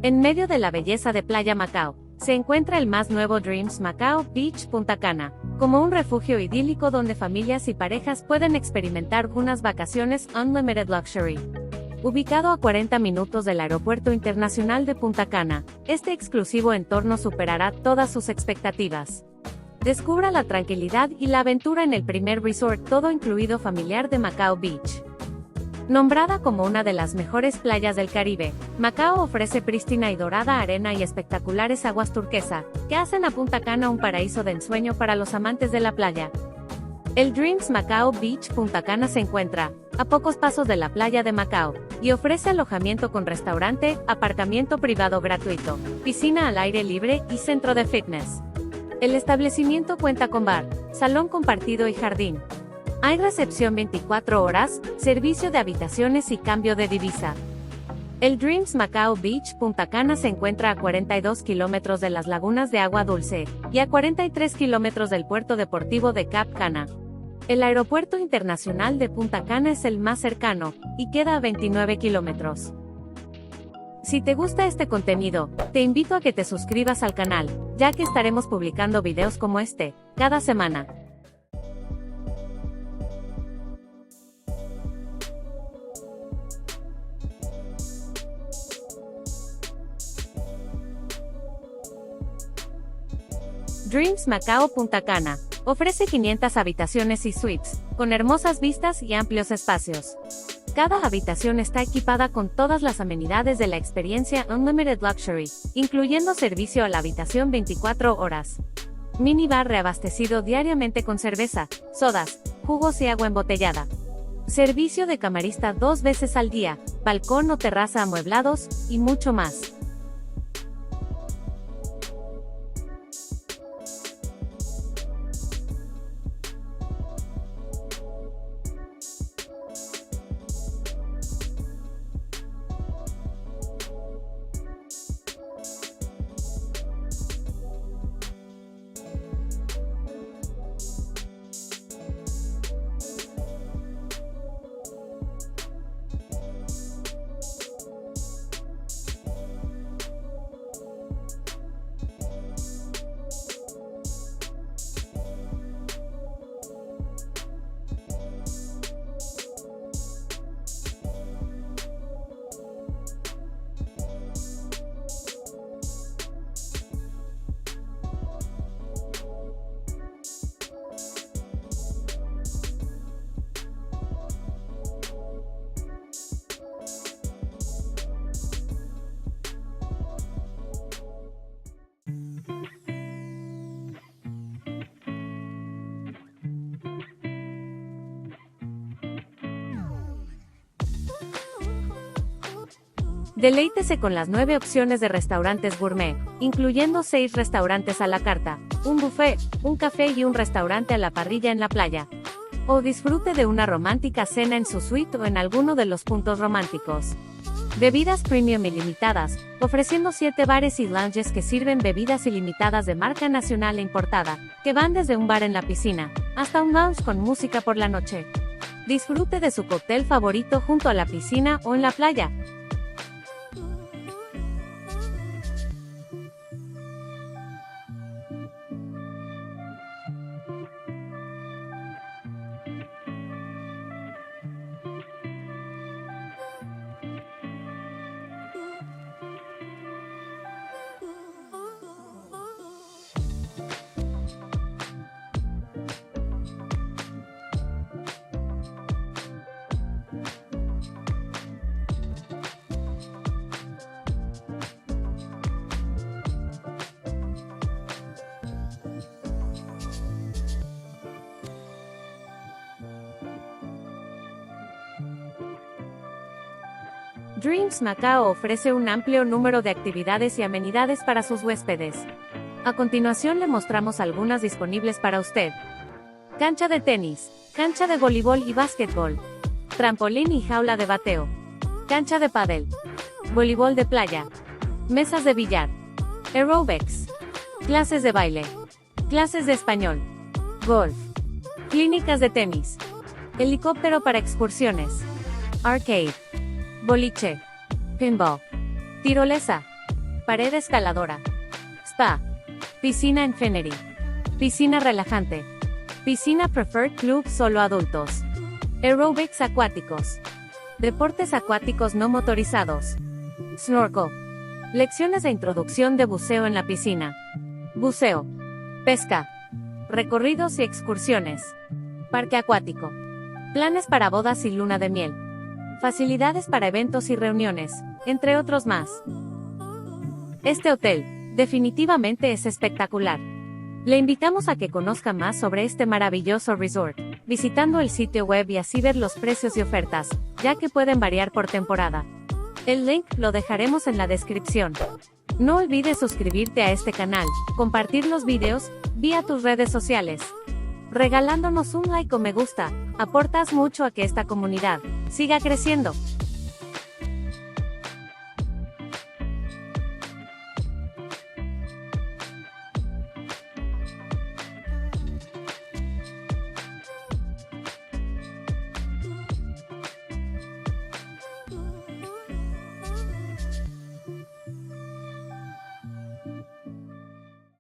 En medio de la belleza de Playa Macao, se encuentra el más nuevo Dreams Macao Beach Punta Cana, como un refugio idílico donde familias y parejas pueden experimentar unas vacaciones Unlimited Luxury. Ubicado a 40 minutos del Aeropuerto Internacional de Punta Cana, este exclusivo entorno superará todas sus expectativas. Descubra la tranquilidad y la aventura en el primer resort todo incluido familiar de Macao Beach. Nombrada como una de las mejores playas del Caribe, Macao ofrece prístina y dorada arena y espectaculares aguas turquesa, que hacen a Punta Cana un paraíso de ensueño para los amantes de la playa. El Dreams Macao Beach Punta Cana se encuentra a pocos pasos de la playa de Macao, y ofrece alojamiento con restaurante, aparcamiento privado gratuito, piscina al aire libre y centro de fitness. El establecimiento cuenta con bar, salón compartido y jardín. Hay recepción 24 horas, servicio de habitaciones y cambio de divisa. El Dreams Macao Beach Punta Cana se encuentra a 42 kilómetros de las lagunas de agua dulce, y a 43 kilómetros del puerto deportivo de Cap Cana. El Aeropuerto Internacional de Punta Cana es el más cercano, y queda a 29 kilómetros. Si te gusta este contenido, te invito a que te suscribas al canal, ya que estaremos publicando videos como este, cada semana. Dreams Macao Punta Cana ofrece 500 habitaciones y suites, con hermosas vistas y amplios espacios. Cada habitación está equipada con todas las amenidades de la experiencia Unlimited Luxury, incluyendo servicio a la habitación 24 horas. Minibar reabastecido diariamente con cerveza, sodas, jugos y agua embotellada. Servicio de camarista 2 veces al día, balcón o terraza amueblados, y mucho más. Deleítese con las 9 opciones de restaurantes gourmet, incluyendo 6 restaurantes a la carta, un buffet, un café y un restaurante a la parrilla en la playa. O disfrute de una romántica cena en su suite o en alguno de los puntos románticos. Bebidas premium ilimitadas, ofreciendo 7 bares y lounges que sirven bebidas ilimitadas de marca nacional e importada, que van desde un bar en la piscina, hasta un lounge con música por la noche. Disfrute de su cóctel favorito junto a la piscina o en la playa. Dreams Macao ofrece un amplio número de actividades y amenidades para sus huéspedes. A continuación le mostramos algunas disponibles para usted. Cancha de tenis, cancha de voleibol y básquetbol, trampolín y jaula de bateo, cancha de pádel, voleibol de playa, mesas de billar, aerobics, clases de baile, clases de español, golf, clínicas de tenis, helicóptero para excursiones, arcade, boliche, pinball, tirolesa, pared escaladora, spa, piscina Infinity, piscina relajante, piscina Preferred Club solo adultos, aerobics acuáticos, deportes acuáticos no motorizados, snorkel, lecciones de introducción de buceo en la piscina, buceo, pesca, recorridos y excursiones, parque acuático, planes para bodas y luna de miel, facilidades para eventos y reuniones, entre otros más. Este hotel, definitivamente es espectacular. Le invitamos a que conozca más sobre este maravilloso resort, visitando el sitio web y así ver los precios y ofertas, ya que pueden variar por temporada. El link lo dejaremos en la descripción. No olvides suscribirte a este canal, compartir los videos, vía tus redes sociales. Regalándonos un like o me gusta, aportas mucho a que esta comunidad siga creciendo.